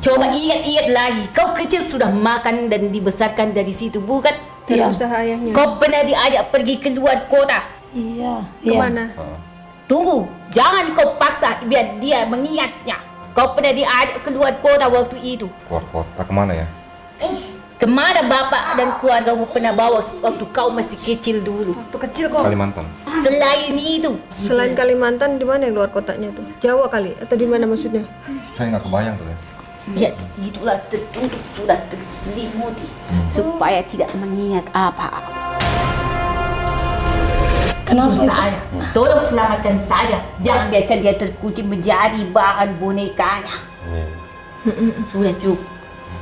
Coba ingat-ingat lagi. Kau kecil sudah makan dan dibesarkan dari situ, bukan? Dari Iya. usaha ayahnya. Kau pernah diajak pergi keluar kota. Iya. Kemana? Tunggu, jangan kau paksa biar dia mengingatnya. Kau pernah diajak keluar kota waktu itu. Keluar kota kemana ya? Kemana bapak dan keluargamu pernah bawa waktu kau masih kecil dulu? Waktu kecil kok. Kalimantan. Selain itu, Selain Kalimantan, di mana yang luar kotanya tuh? Jawa kali? Atau di mana maksudnya? Saya nggak kebayang tuh ya. ya itulah tertutup sudah terselimuti supaya tidak mengingat apa-apa. Kenapa Itu itu? saya. Tolong selamatkan saja. Jangan biarkan dia terkucing menjadi bahan bonekanya. Iya. Sudah cukup.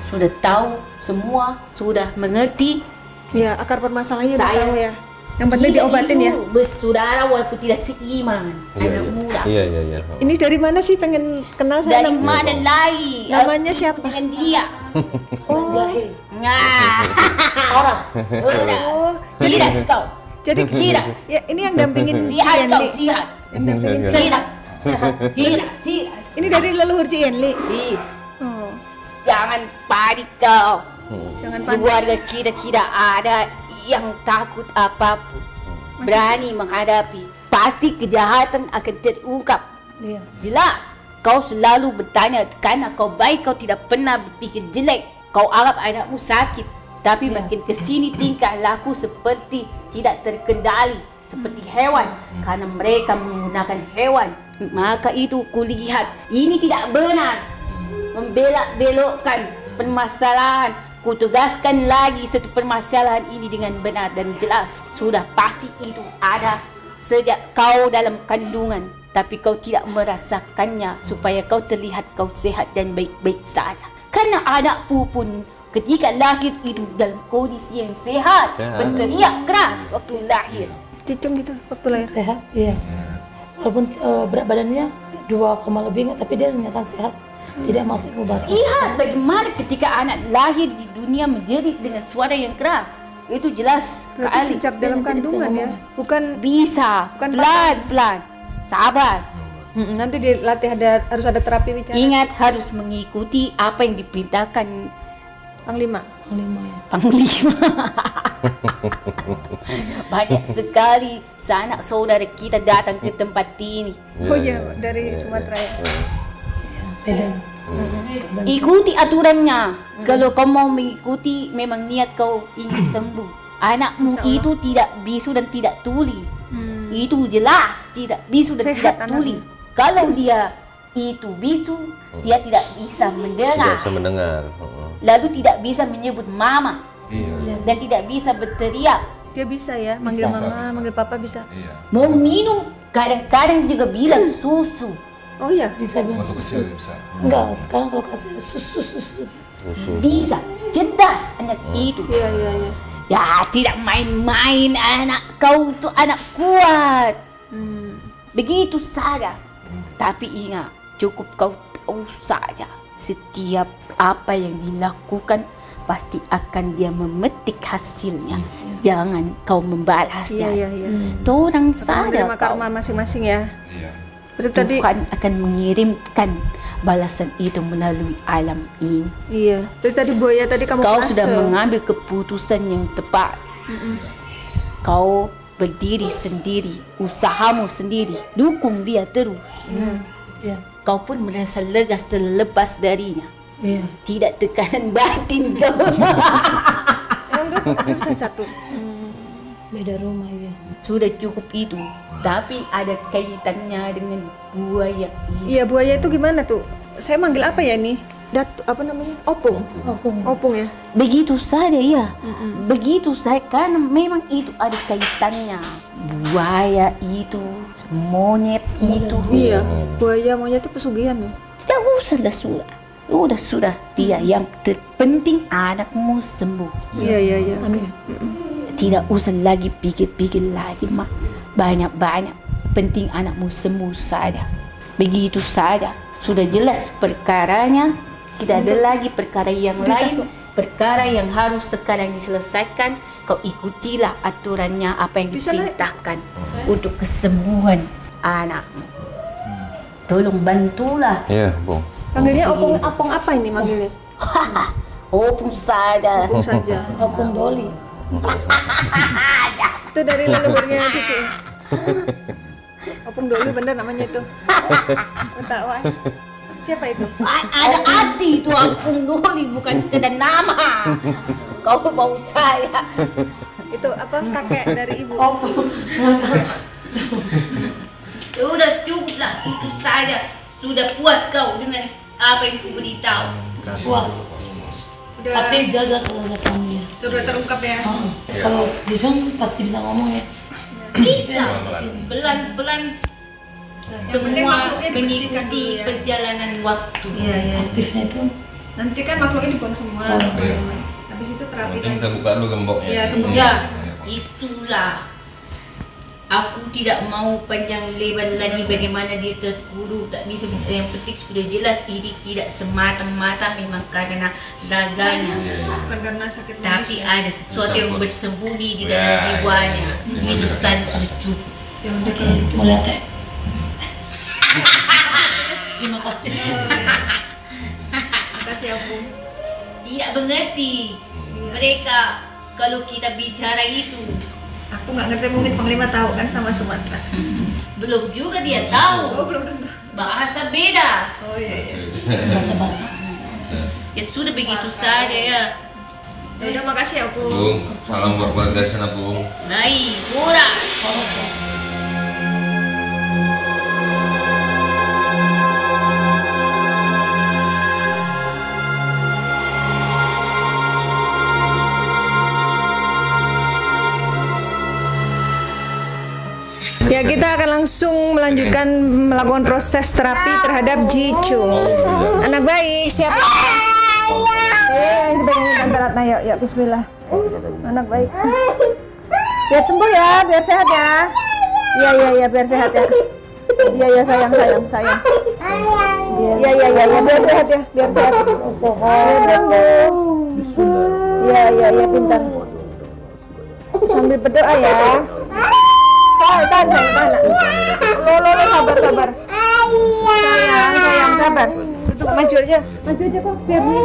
Sudah tahu semua. Sudah mengerti. Ya, akar permasalahannya udah Saya- tahu ya. Yang penting diobatin ya. Itu bersaudara walaupun tidak seiman. Iya, Anak iya. muda. Iya, iya, iya. Ini dari mana sih, pengen kenal saya? Dari mana lagi? Namanya siapa? Dengan dia. Jahe. Nah. Horas. Horas. Kiras kau. Jadi Kiras. ya, ini yang dampingin Sihat kau, Yenli. sihat. Yang dampingin Iya. saya. Kiras. Kiras, kiras. Ini dari leluhur Ci Yenli. Ih, Oh, jangan panik kau. jangan panik. Keluarga kita tidak ada yang takut apapun. Berani menghadapi. Pasti kejahatan akan terungkap. Iya. Jelas. Kau selalu bertanya karena kau baik, kau tidak pernah berpikir jelek. Kau anggap anakmu sakit. Tapi makin kesini tingkah laku seperti tidak terkendali. Seperti hewan. Karena mereka menggunakan hewan. Maka itu kulihat ini tidak benar. Membelak-belokkan permasalahan. ku tegaskan lagi satu permasalahan ini dengan benar dan jelas. Sudah pasti itu ada sejak kau dalam kandungan, tapi kau tidak merasakannya supaya kau terlihat kau sehat dan baik-baik saja. Karena anakku pun ketika lahir itu dalam kondisi yang sehat. Berteriak keras waktu lahir. Cicung gitu waktu lahir. Sehat, iya. Walaupun berat badannya 2, lebih tapi dia ternyata sehat. Tidak masuk ke batas. Lihat bagaimana ketika anak lahir di dunia menjerit dengan suara yang keras. Itu jelas Berarti sekali. sejak dalam kandungan ya, bukan Bisa, Bukan pelan-pelan. Sabar. nanti dilatih harus ada terapi bicara. Ingat harus mengikuti apa yang diperintahkan Panglima. Panglima ya. Panglima. Banyak sekali sanak saudara kita datang ke tempat ini. Oh iya, dari Sumatera ya. Medan. Ikuti aturannya. Kalau kau mau mengikuti, memang niat kau ingin sembuh. Anakmu itu tidak bisu dan tidak tuli. Itu jelas tidak bisu dan Sehat tidak anakmu. tuli. Kalau dia itu bisu, dia tidak bisa Tidak mendengar. bisa mendengar. Lalu tidak bisa menyebut mama Iya. dan tidak bisa berteriak. Dia bisa ya, manggil mama, manggil papa bisa. Iya. Mau minum, kadang-kadang juga bilang susu. Oh iya. Bisa bilang Waktu susu. kecil bisa. Enggak, sekarang kalau kasih susu. Bisa, cerdas anak itu. Iya, iya, iya. Ya, tidak main-main anak kau itu anak kuat. Begitu saja. Tapi ingat, cukup kau tahu saja setiap apa yang dilakukan pasti akan dia memetik hasilnya. Jangan kau membalasnya. Iya, iya, iya. Torang saja Menerima kau. karma masing-masing ya. Iya. Berarti tadi Tuhan akan mengirimkan balasan itu melalui alam ini. iya. Berarti tadi buaya tadi kamu Kau fase. sudah mengambil keputusan yang tepat. Kau berdiri sendiri, usahamu sendiri, dukung dia terus. Iya. Kau pun merasa lega terlepas darinya. Iya. Tidak tekanan batin kau. Urusan satu. Beda rumah ya. Sudah cukup itu. Tapi ada kaitannya dengan buaya ini. Iya, buaya itu gimana tuh? Saya manggil apa ya nih? Apa namanya? Opung. Opung. Opung ya. Begitu saja ya. Begitu saja karena memang itu ada kaitannya. Buaya itu, monyet itu. Iya. Buaya monyet itu pesugihan ya. Tidak usah sudah. Sudah dia yang terpenting anakmu sembuh. Iya, iya, iya. Amin. Tidak usah lagi pikir-pikir lagi mak. Banyak-banyak. Penting anakmu sembuh saja. Begitu saja. Sudah jelas perkaranya. Tidak ada lagi perkara yang lain. Perkara yang harus sekarang diselesaikan. Kau ikutilah aturannya apa yang Di sana- diperintahkan untuk kesembuhan anakmu. Tolong bantulah. Iya, Bung. Panggilnya opung apa ini manggilnya? Opung saja. Opung saja. Opung Doli. Itu dari leluhurnya Cici. Opung Doli bener namanya itu. Ketahuan. Siapa itu? Ada arti itu Opung Doli, bukan sekedar nama. Kau mau saya. Itu apa kakek dari ibu? Sudah cukuplah, itu saja. Sudah puas kau dengan apa yang ku beritahu. Puas. Udah, Tapi jaga kalau ada kamu ya. udah terungkap ya. Kalau Dijon pasti bisa ngomong ya. Bisa pelan-pelan Yang penting semua makhluknya dibersihkan mengikuti dulu ya. perjalanan waktu. Iya, iya. Aktifnya itu. Nanti kan makhluknya dibuang semua. Iya. Habis itu terapi Penting lagi. kita buka dulu gemboknya. Iya, gembok. Ya, itulah. Aku tidak mau panjang lebar lagi bagaimana dia terkurung, tak bisa bicara. Yang penting sudah jelas ini tidak semata-mata memang karena raganya. Bukan karena sakit Tapi manusia. ada sesuatu yang bersembunyi di dalam jiwanya. Itu saja sudah cukup. Ya udah kalau mau lihat ya. Terima kasih. Makasih Opung. Tidak mengerti mereka kalau kita bicara itu. Aku nggak ngerti, mungkin Panglima tahu kan sama Sumatera. Belum juga dia Oh, tahu. belum tentu. Bahasa beda. Oh iya, iya. Bahasa Batak. Ya sudah begitu saja ya. Ya udah, makasih ya Opung. Bung, salam buat keluarga sana, Bung. Baik, murah. Ya, kita akan langsung melanjutkan melakukan proses terapi terhadap Jicung. Anak baik, siapa? Dipegangin Tante Ratna, yuk, bismillah. Anak baik. Biar sembuh ya, biar sehat ya. Iya, biar sehat ya. Iya, sayang. Iya, biar sehat ya, biar sehat. Iya, pintar. Sambil berdoa ya. Tahan. Lo, sabar. Sayang, sabar. Maju aja kok, biar nih.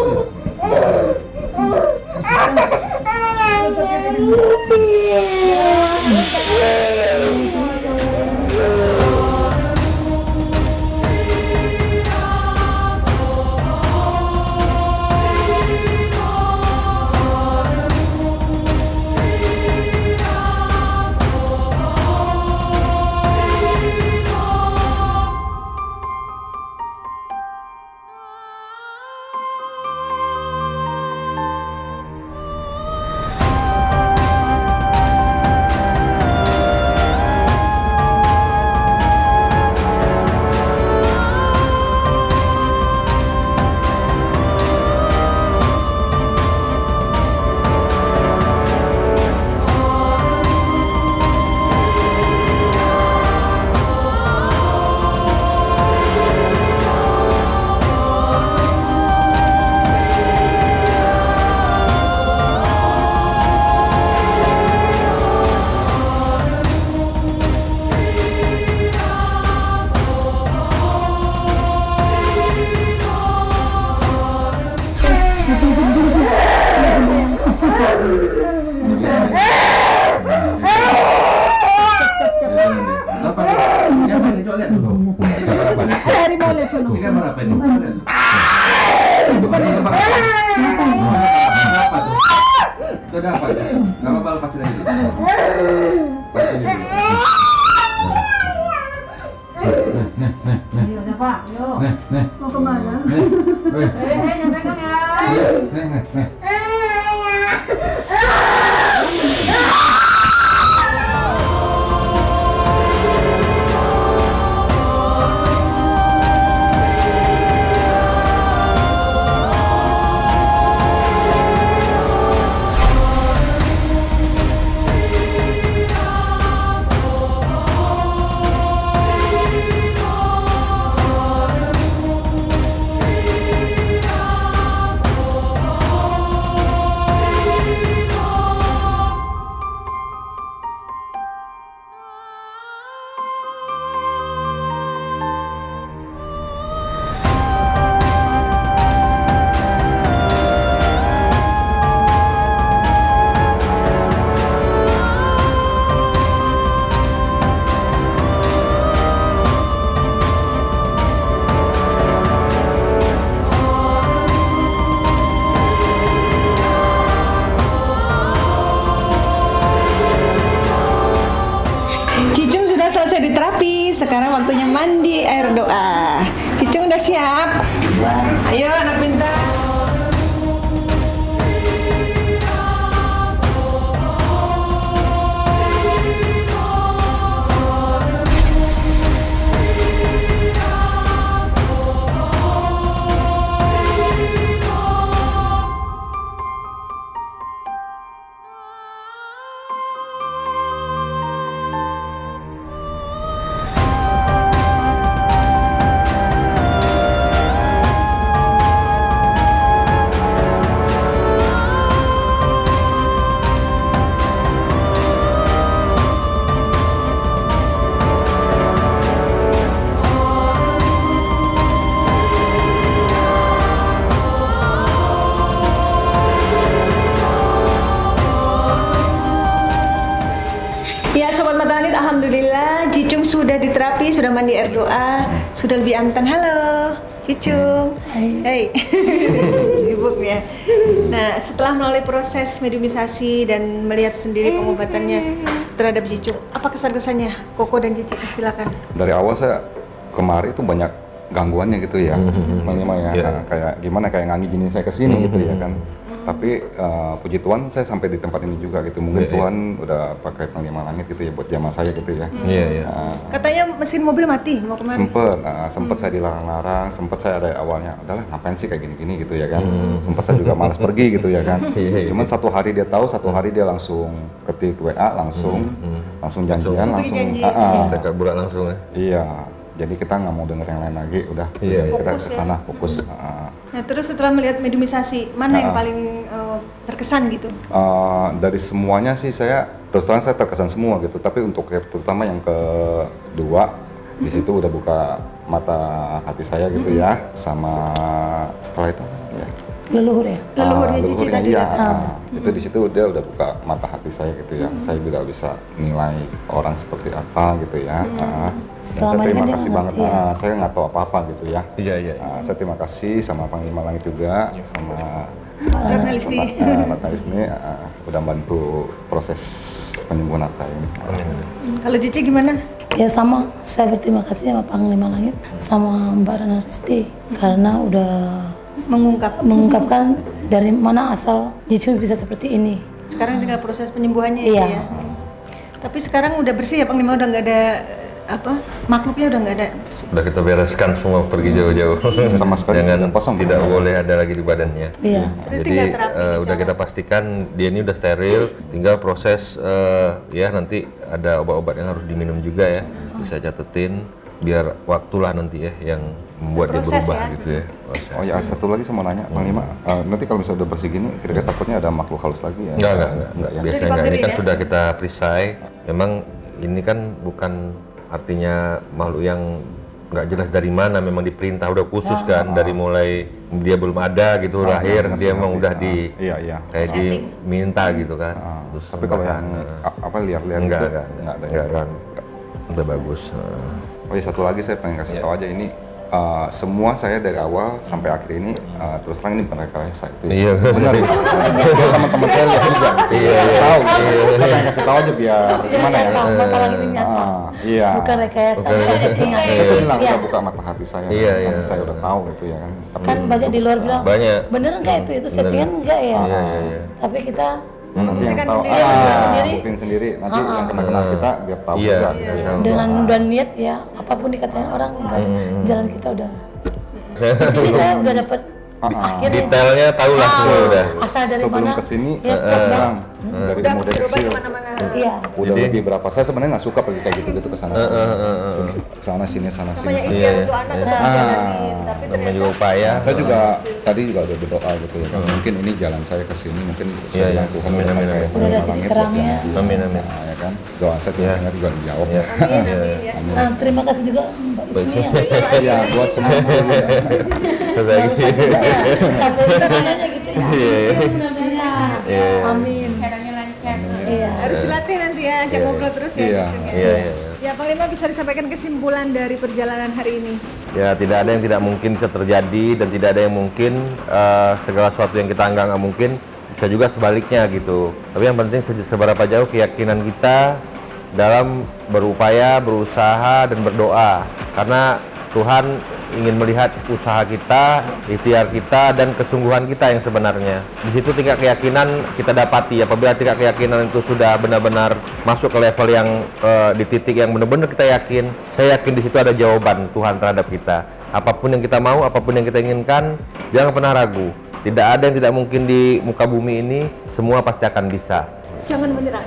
Mau kemana? Jangan pegang ya. Selesai diterapi, sekarang waktunya mandi air doa. Cicung udah siap? Ayo anak pintar. Alhamdulillah, Cicung sudah diterapi, sudah mandi air doa, sudah lebih aman. Halo, Cicung. Hai. Sibuk ya. Nah, setelah melalui proses mediumisasi dan melihat sendiri pengobatannya terhadap Cicung, apa kesan-kesannya, Koko dan Cici? Silakan. Dari awal saya kemari itu banyak gangguannya gitu ya, minimal ya, kayak gimana kayak ngangi gini saya kesini gitu ya kan. Tapi puji Tuhan saya sampai di tempat ini juga gitu. Mungkin Tuhan udah pakai Panglima Langit gitu ya buat zaman saya gitu ya. Iya. Katanya mesin mobil mati mau kemana? Sempet saya dilarang-larang, sempet saya ada awalnya, udahlah ngapain sih kayak gini-gini gitu ya kan. Sempet saya juga malas pergi gitu ya kan. Cuman satu hari dia tahu, satu hari dia langsung ketik WA langsung janjian langsung. Dekat bulan langsung ya. Iya. Jadi kita nggak mau denger yang lain lagi, udah kita ke sana fokus. Nah terus setelah melihat mediumisasi, mana yang paling terkesan gitu? Dari semuanya sih saya terus terang saya terkesan semua gitu. Tapi untuk terutama yang kedua di situ udah buka mata hati saya gitu ya. Sama setelah itu ya. Leluhur ya? Leluhurnya Cici tadi iya, datang. itu di situ dia udah buka mata hati saya gitu ya. Saya juga bisa nilai orang seperti apa gitu ya. Dan saya terima kasih banget. Saya nggak tahu apa-apa gitu ya. Iya. Saya terima kasih sama Panglima Langit juga, sama Ratna Lisni udah bantu proses penyembuhan saya ini. Kalau Cici gimana? Ya sama, saya berterima kasih sama Panglima Langit sama Mbak Ratna Lisni karena udah mengungkapkan dari mana asal Jicung bisa seperti ini. Sekarang tinggal proses penyembuhannya Iya. ya. Tapi sekarang udah bersih ya Panglima, udah nggak ada makhluknya udah nggak ada. Udah kita bereskan semua, pergi jauh-jauh. Sama sekali Jangan kosong. tidak boleh ada lagi di badannya. Iya. Jadi tinggal terapi udah kita pastikan dia ini udah steril, tinggal proses ya nanti ada obat-obat yang harus diminum juga ya. Bisa catetin biar waktulah nanti ya yang membuat dia berubah gitu ya. Oh ya, satu lagi saya mau nanya Panglima, nanti kalau misalnya udah bersih gini, kira-kira takutnya ada makhluk halus lagi ya? Enggak ya? Biasanya enggak, ini kan sudah kita perisai. Memang ini kan bukan artinya makhluk yang nggak jelas dari mana, memang diperintah udah khusus kan, dari mulai dia belum ada gitu lahir, dia memang udah di kayak diminta gitu kan. Terus tapi kalau yang liar-liar enggak, udah bagus. Oh ya, satu lagi saya pengen kasih tahu aja ini. Semua saya dari awal sampai akhir ini terus terang ini bukan rekayasa itu. Iya, benar. Teman-teman saya lihat juga. Iya. Tahu. Saya pengen kasih tahu aja biar gimana ya. Iya. Bukan rekayasa, bukan settingan. Saya bilang udah buka mata hati saya. Iya. Saya udah tahu gitu ya kan. Kan banyak di luar bilang. Banyak. Bener enggak itu settingan enggak ya? Iya. Tapi kita nanti yang tahu buktiin sendiri nanti yang kenal kita biar tahu juga dengan niat ya, apapun dikatain orang jalan kita udah sini saya udah dapat akhirnya detailnya tahu lah semua udah. Asal dari sebelum mana kesini sekarang dari model kecil iya udah lebih berapa, saya sebenarnya nggak suka pergi kayak gitu kesana sini sana sini. Ikhtiar untuk anak tetap dijalanin, tapi namanya juga upaya. Saya juga tadi juga udah berdoa gitu ya, mungkin ini jalan saya ke sini, mungkin saya bilang Tuhan udah pakai udah titik terangnya. Amin. Ya kan, doa saya Tuhan juga dijawab. amin ya. Nah, terima kasih juga Mbak Ismi Ya buat semua. sampai sebenarnya gitu ya. Amin. Iya. Harus dilatih nanti ya, ajak ngobrol terus ya. Iya. Ya Panglima, bisa disampaikan kesimpulan dari perjalanan hari ini? Ya, tidak ada yang tidak mungkin bisa terjadi dan tidak ada yang mungkin segala sesuatu yang kita anggap nggak mungkin bisa juga sebaliknya gitu. Tapi yang penting seberapa jauh keyakinan kita dalam berupaya, berusaha dan berdoa. Karena Tuhan ingin melihat usaha kita, ikhtiar kita, dan kesungguhan kita yang sebenarnya. Di situ tingkat keyakinan kita dapati. Apabila tingkat keyakinan itu sudah benar-benar masuk ke level yang di titik yang benar-benar kita yakin, saya yakin di situ ada jawaban Tuhan terhadap kita. Apapun yang kita mau, apapun yang kita inginkan, jangan pernah ragu. Tidak ada yang tidak mungkin di muka bumi ini, semua pasti akan bisa. Jangan menyerah.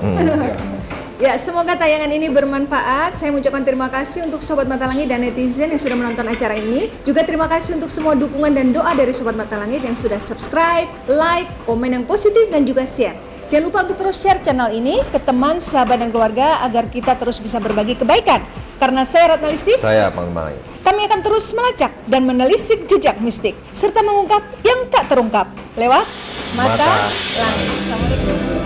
Ya, semoga tayangan ini bermanfaat. Saya mengucapkan terima kasih untuk Sobat Mata Langit dan netizen yang sudah menonton acara ini. Juga terima kasih untuk semua dukungan dan doa dari Sobat Mata Langit yang sudah subscribe, like, komen yang positif, dan juga share. Jangan lupa untuk terus share channel ini ke teman, sahabat, dan keluarga agar kita terus bisa berbagi kebaikan. Karena saya Ratna Lisni, Saya Panglima Langit. kami akan terus melacak dan menelisik jejak mistik serta mengungkap yang tak terungkap lewat Mata Langit. Assalamualaikum.